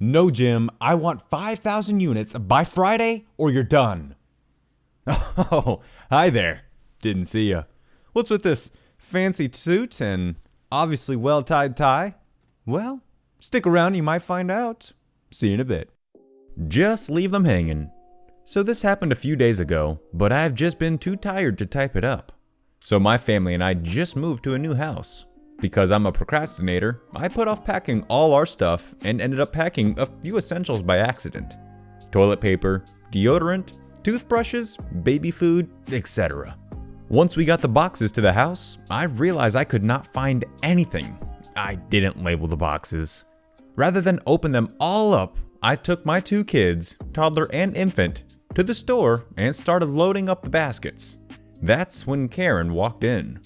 No, Jim, I want 5,000 units by Friday or you're done. Oh, hi there. Didn't see ya. What's with this fancy suit and obviously well-tied tie? Well, stick around, you might find out. See you in a bit. Just leave them hanging. So this happened a few days ago, but I've just been too tired to type it up. So my family and I just moved to a new house. Because I'm a procrastinator, I put off packing all our stuff and ended up packing a few essentials by accident. Toilet paper, deodorant, toothbrushes, baby food, etc. Once we got the boxes to the house, I realized I could not find anything. I didn't label the boxes. Rather than open them all up, I took my two kids, toddler and infant, to the store and started loading up the baskets. That's when Karen walked in.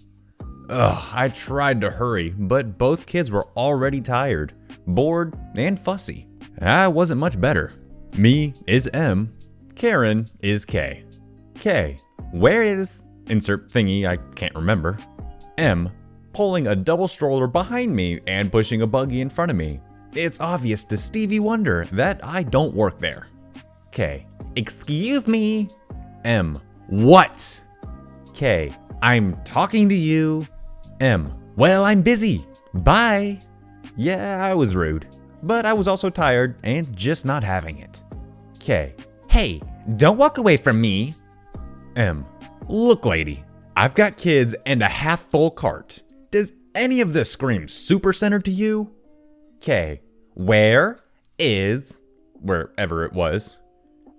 I tried to hurry, but both kids were already tired, bored, and fussy. I wasn't much better. Me is M, Karen is K. K, where is, insert thingy I can't remember. M, pulling a double stroller behind me and pushing a buggy in front of me. It's obvious to Stevie Wonder that I don't work there. K, excuse me. M, what? K, I'm talking to you. M, well, I'm busy. Bye. Yeah, I was rude, but I was also tired and just not having it. K, hey, don't walk away from me. M, look, lady, I've got kids and a half-full cart. Does any of this scream supercenter to you? K, where is, wherever it was.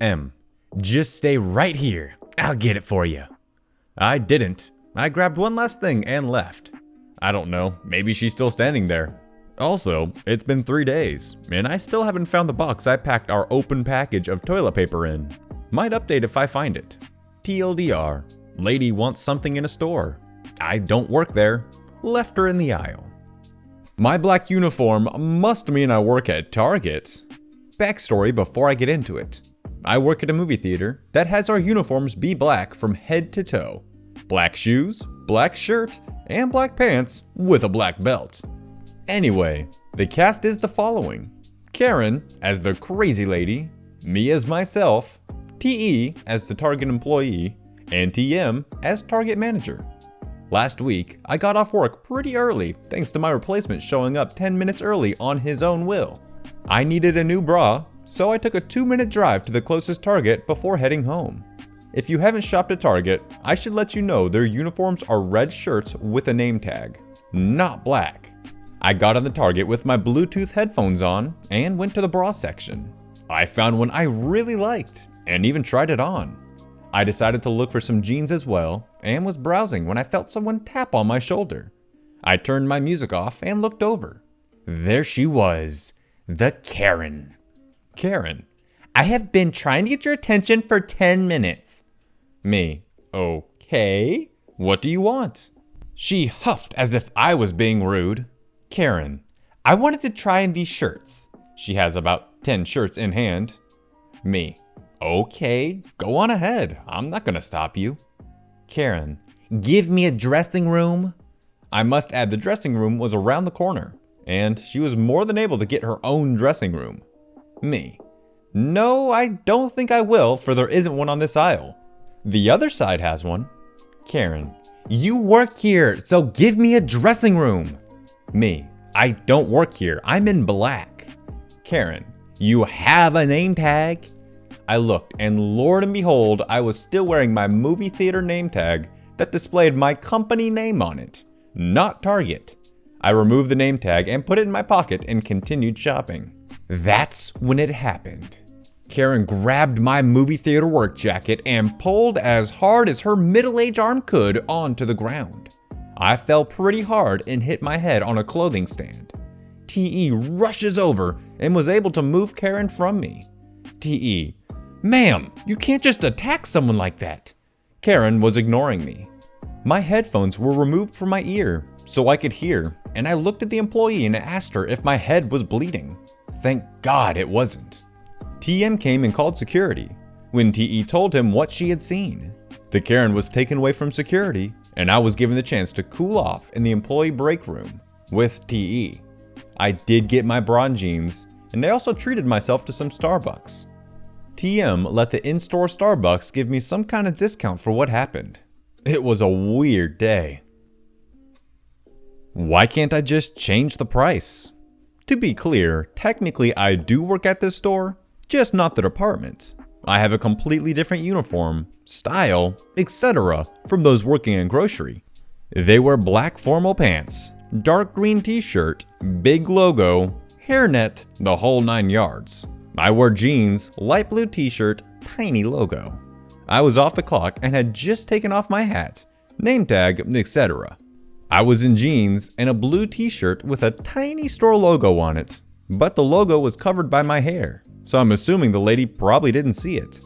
M, just stay right here. I'll get it for you. I didn't. I grabbed one last thing and left. I don't know, maybe she's still standing there. Also, it's been 3 days, and I still haven't found the box I packed our open package of toilet paper in. Might update if I find it. TLDR, lady wants something in a store. I don't work there. Left her in the aisle. My black uniform must mean I work at Target. Backstory before I get into it. I work at a movie theater that has our uniforms be black from head to toe. Black shoes, black shirt, and black pants with a black belt. Anyway, the cast is the following. Karen as the crazy lady, me as myself, TE as the Target employee, and TM as Target manager. Last week, I got off work pretty early thanks to my replacement showing up 10 minutes early on his own will. I needed a new bra, so I took a 2-minute drive to the closest Target before heading home. If you haven't shopped at Target, I should let you know their uniforms are red shirts with a name tag, not black. I got on the Target with my Bluetooth headphones on and went to the bra section. I found one I really liked and even tried it on. I decided to look for some jeans as well and was browsing when I felt someone tap on my shoulder. I turned my music off and looked over. There she was, the Karen. Karen, I have been trying to get your attention for 10 minutes. Me, okay, what do you want? She huffed as if I was being rude. Karen, I wanted to try on these shirts. She has about 10 shirts in hand. Me, okay, go on ahead. I'm not gonna stop you. Karen, give me a dressing room. I must add the dressing room was around the corner, and she was more than able to get her own dressing room. Me, no, I don't think I will, for there isn't one on this aisle. The other side has one. Karen, you work here, so give me a dressing room. Me, I don't work here, I'm in black. Karen, you have a name tag? I looked, and Lord and behold, I was still wearing my movie theater name tag that displayed my company name on it, not Target. I removed the name tag and put it in my pocket and continued shopping. That's when it happened. Karen grabbed my movie theater work jacket and pulled as hard as her middle-aged arm could onto the ground. I fell pretty hard and hit my head on a clothing stand. TE rushes over and was able to move Karen from me. TE, ma'am, you can't just attack someone like that. Karen was ignoring me. My headphones were removed from my ear so I could hear, and I looked at the employee and asked her if my head was bleeding. Thank God it wasn't. TM came and called security when TE told him what she had seen. The Karen was taken away from security, and I was given the chance to cool off in the employee break room with TE. I did get my bra and jeans, and I also treated myself to some Starbucks. TM let the in-store Starbucks give me some kind of discount for what happened. It was a weird day. Why can't I just change the price? To be clear, technically I do work at this store, just not the department. I have a completely different uniform, style, etc. from those working in grocery. They wear black formal pants, dark green t-shirt, big logo, hairnet, the whole 9 yards. I wear jeans, light blue t-shirt, tiny logo. I was off the clock and had just taken off my hat, name tag, etc. I was in jeans and a blue t-shirt with a tiny store logo on it, but the logo was covered by my hair, so I'm assuming the lady probably didn't see it.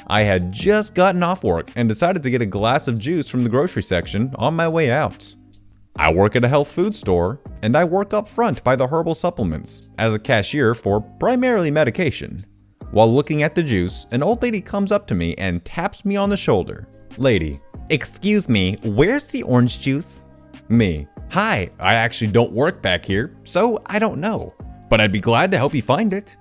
I had just gotten off work and decided to get a glass of juice from the grocery section on my way out. I work at a health food store, and I work up front by the herbal supplements as a cashier for primarily medication. While looking at the juice, an old lady comes up to me and taps me on the shoulder. Lady: "Excuse me, where's the orange juice?" Me: "Hi, I actually don't work back here, so I don't know, but I'd be glad to help you find it."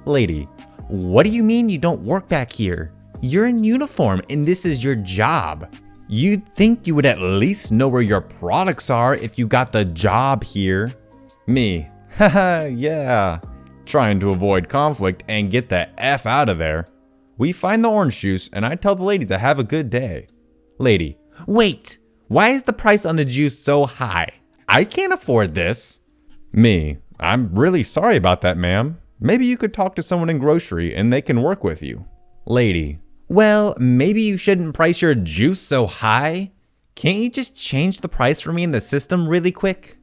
Lady: "What do you mean you don't work back here? You're in uniform and this is your job. You'd think you would at least know where your products are if you got the job here." Me: "Haha, yeah." Trying to avoid conflict and get the F out of there. We find the orange juice and I tell the lady to have a good day. Lady: "Wait, why is the price on the juice so high? I can't afford this." Me: "I'm really sorry about that, ma'am. Maybe you could talk to someone in grocery and they can work with you." Lady: "Well, maybe you shouldn't price your juice so high. Can't you just change the price for me in the system really quick?"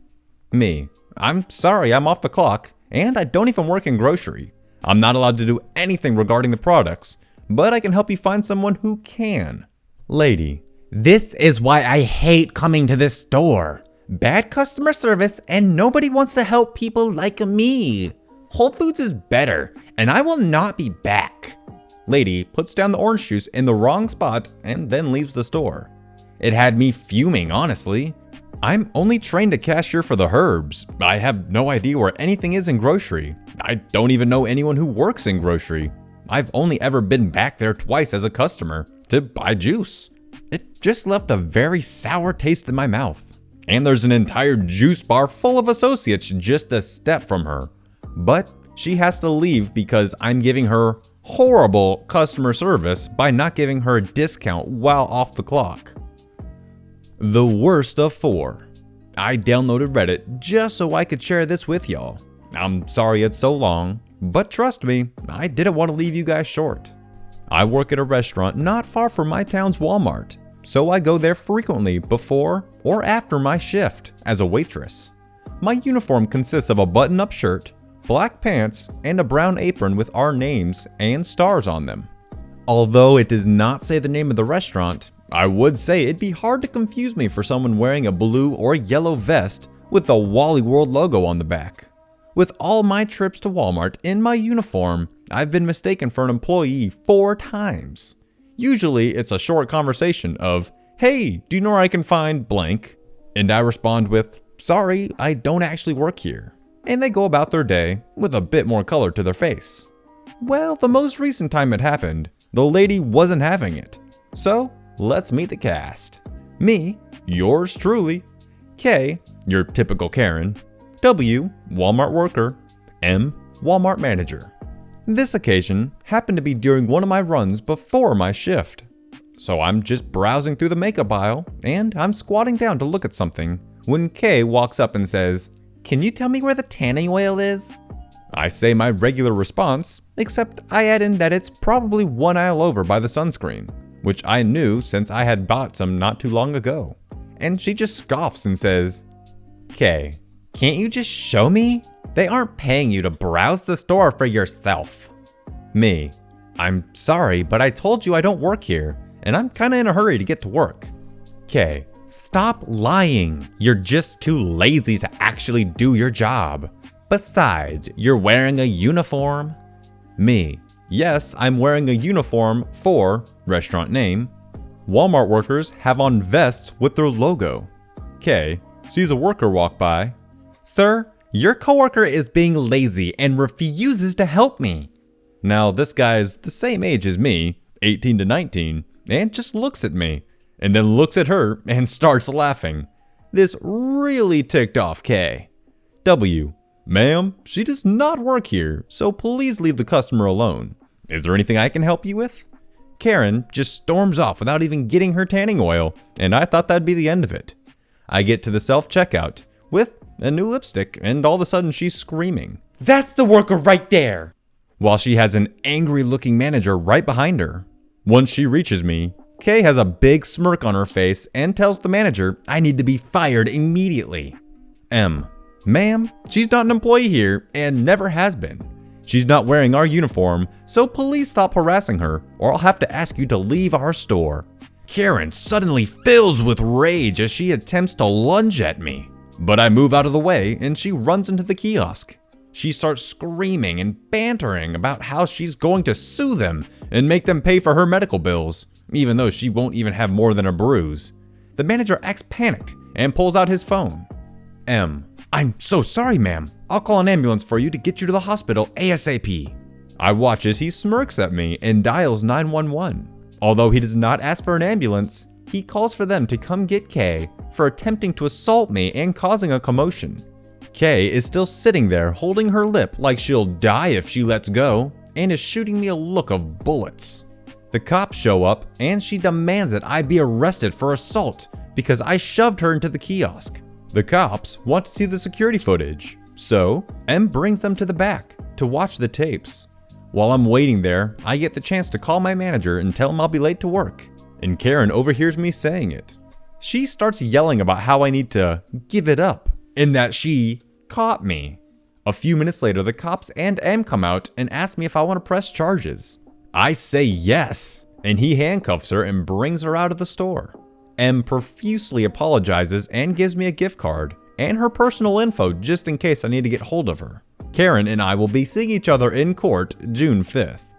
Me: "I'm sorry, I'm off the clock, and I don't even work in grocery. I'm not allowed to do anything regarding the products, but I can help you find someone who can." Lady: "This is why I hate coming to this store. Bad customer service and nobody wants to help people like me. Whole Foods is better, and I will not be back." Lady puts down the orange juice in the wrong spot and then leaves the store. It had me fuming, honestly. I'm only trained to cashier for the herbs. I have no idea where anything is in grocery. I don't even know anyone who works in grocery. I've only ever been back there twice as a customer to buy juice. It just left a very sour taste in my mouth. And there's an entire juice bar full of associates just a step from her. But she has to leave because I'm giving her horrible customer service by not giving her a discount while off the clock. The worst of 4. I downloaded Reddit just so I could share this with y'all. I'm sorry it's so long, but trust me, I didn't want to leave you guys short. I work at a restaurant not far from my town's Walmart, so I go there frequently before or after my shift as a waitress. My uniform consists of a button-up shirt, black pants, and a brown apron with our names and stars on them. Although it does not say the name of the restaurant, I would say it'd be hard to confuse me for someone wearing a blue or yellow vest with the Wally World logo on the back. With all my trips to Walmart in my uniform, I've been mistaken for an employee 4 times. Usually it's a short conversation of, "Hey, do you know where I can find blank?" And I respond with, "Sorry, I don't actually work here." And they go about their day with a bit more color to their face. Well, the most recent time it happened, the lady wasn't having it. So, let's meet the cast. Me, yours truly. K, your typical Karen. W, Walmart worker. M, Walmart manager. This occasion happened to be during one of my runs before my shift. So I'm just browsing through the makeup aisle, and I'm squatting down to look at something when K walks up and says, "Can you tell me where the tanning oil is?" I say my regular response, except I add in that it's probably one aisle over by the sunscreen, which I knew since I had bought some not too long ago. And she just scoffs and says, "K, can't you just show me? They aren't paying you to browse the store for yourself." Me, "I'm sorry, but I told you I don't work here, and I'm kinda in a hurry to get to work." K, "Stop lying. You're just too lazy to actually do your job. Besides, you're wearing a uniform." Me, "Yes, I'm wearing a uniform for," restaurant name. "Walmart workers have on vests with their logo." K sees a worker walk by. "Sir, Your coworker is being lazy and refuses to help me. Now, this guy's the same age as me, 18 to 19, and just looks at me, and then looks at her and starts laughing. This really ticked off Kay. W. Ma'am, she does not work here, so please leave the customer alone. Is there anything I can help you with? Karen just storms off without even getting her tanning oil, and I thought that'd be the end of it. I get to the self-checkout with a new lipstick, and all of a sudden she's screaming, "That's the worker right there!" while she has an angry-looking manager right behind her. Once she reaches me, Kay has a big smirk on her face and tells the manager I need to be fired immediately. M. Ma'am, she's not an employee here and never has been. She's not wearing our uniform, so please stop harassing her or I'll have to ask you to leave our store. Karen suddenly fills with rage as she attempts to lunge at me, but I move out of the way and she runs into the kiosk. She starts screaming and bantering about how she's going to sue them and make them pay for her medical bills, even though she won't even have more than a bruise. The manager acts panicked and pulls out his phone. M. I'm so sorry, ma'am. I'll call an ambulance for you to get you to the hospital ASAP. I watch as he smirks at me and dials 911. Although he does not ask for an ambulance, he calls for them to come get Kay for attempting to assault me and causing a commotion. Kay is still sitting there holding her lip like she'll die if she lets go and is shooting me a look of bullets. The cops show up and she demands that I be arrested for assault because I shoved her into the kiosk. The cops want to see the security footage, so M brings them to the back to watch the tapes. While I'm waiting there, I get the chance to call my manager and tell him I'll be late to work, and Karen overhears me saying it. She starts yelling about how I need to give it up and that she caught me. A few minutes later, the cops and M come out and ask me if I want to press charges. I say yes, and he handcuffs her and brings her out of the store. M profusely apologizes and gives me a gift card and her personal info just in case I need to get hold of her. Karen and I will be seeing each other in court June 5th.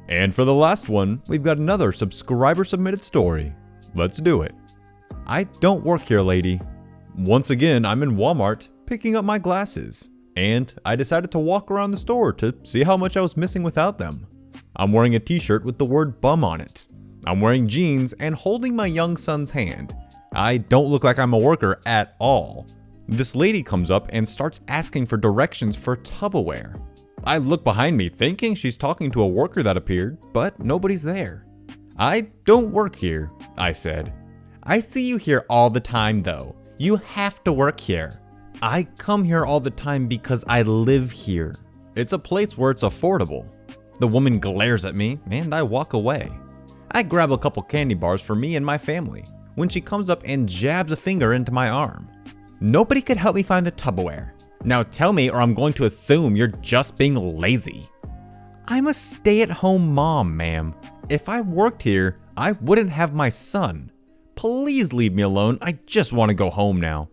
And for the last one, we've got another subscriber submitted story. Let's do it. I don't work here, lady. Once again, I'm in Walmart picking up my glasses, and I decided to walk around the store to see how much I was missing without them. I'm wearing a t-shirt with the word bum on it. I'm wearing jeans and holding my young son's hand. I don't look like I'm a worker at all. This lady comes up and starts asking for directions for Tupperware. I look behind me thinking she's talking to a worker that appeared, but nobody's there. I don't work here, I said. I see you here all the time though. You have to work here. I come here all the time because I live here. It's a place where it's affordable. The woman glares at me and I walk away. I grab a couple candy bars for me and my family when she comes up and jabs a finger into my arm. Nobody could help me find the Tupperware. Now tell me or I'm going to assume you're just being lazy. I'm a stay-at-home mom, ma'am. If I worked here, I wouldn't have my son. Please leave me alone. I just want to go home now.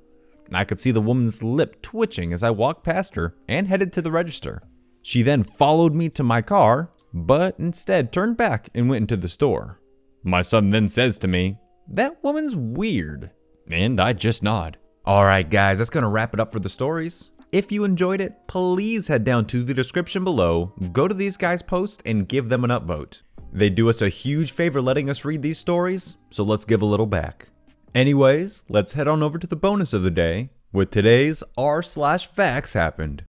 I could see the woman's lip twitching as I walked past her and headed to the register. She then followed me to my car, but instead turned back and went into the store. My son then says to me, "That woman's weird," and I just nod. Alright guys, that's gonna wrap it up for the stories. If you enjoyed it, please head down to the description below, go to these guys' posts and give them an upvote. They do us a huge favor letting us read these stories, so let's give a little back. Anyways, let's head on over to the bonus of the day with today's r/facts happened.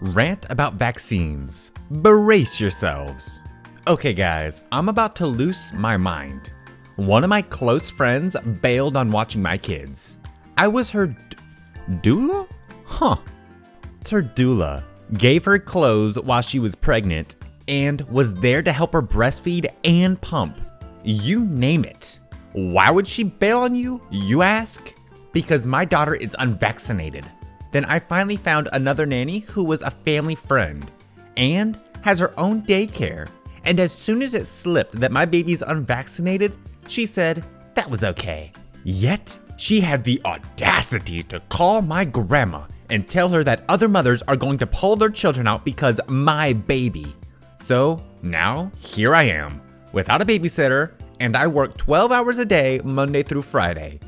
Rant about vaccines. Brace yourselves. Okay guys, I'm about to lose my mind. One of my close friends bailed on watching my kids. I was her doula? Huh. Her doula gave her clothes while she was pregnant and was there to help her breastfeed and pump. You name it. Why would she bail on you, you ask? Because my daughter is unvaccinated. Then I finally found another nanny who was a family friend and has her own daycare. And as soon as it slipped that my baby's unvaccinated, she said that was okay. Yet, she had the audacity to call my grandma and tell her that other mothers are going to pull their children out because my baby. So now here I am, without a babysitter, and I work 12 hours a day, Monday through Friday.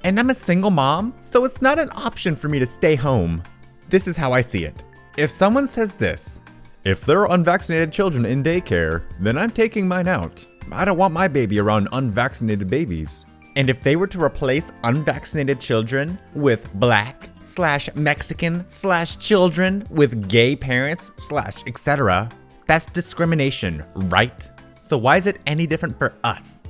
And I'm a single mom, so it's not an option for me to stay home. This is how I see it. If someone says this, if there are unvaccinated children in daycare, then I'm taking mine out. I don't want my baby around unvaccinated babies. And if they were to replace unvaccinated children with black/Mexican/children with gay parents /etc., that's discrimination, right? So why is it any different for us?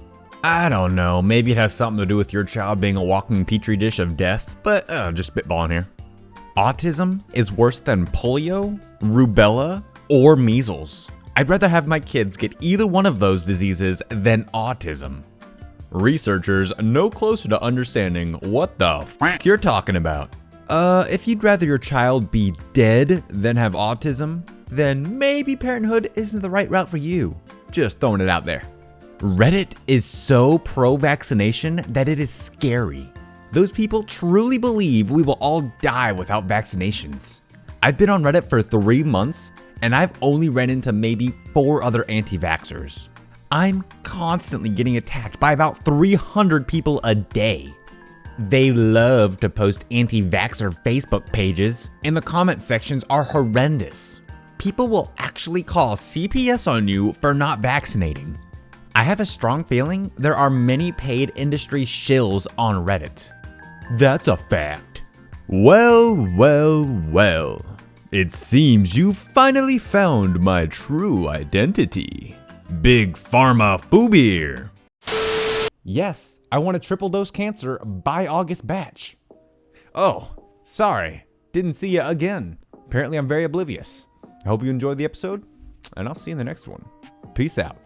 I don't know, maybe it has something to do with your child being a walking petri dish of death, but just spitballing here. Autism is worse than polio, rubella, or measles. I'd rather have my kids get either one of those diseases than autism. Researchers no closer to understanding what the f*** you're talking about. If you'd rather your child be dead than have autism, then maybe parenthood isn't the right route for you. Just throwing it out there. Reddit is so pro-vaccination that it is scary. Those people truly believe we will all die without vaccinations. I've been on Reddit for 3 months, and I've only ran into maybe 4 other anti-vaxxers. I'm constantly getting attacked by about 300 people a day. They love to post anti-vaxxer Facebook pages, and the comment sections are horrendous. People will actually call CPS on you for not vaccinating. I have a strong feeling there are many paid industry shills on Reddit. That's a fact. Well. It seems you finally found my true identity. Big Pharma Foobier. Yes, I want a triple dose cancer by August batch. Oh, sorry. Didn't see you again. Apparently I'm very oblivious. I hope you enjoyed the episode, and I'll see you in the next one. Peace out.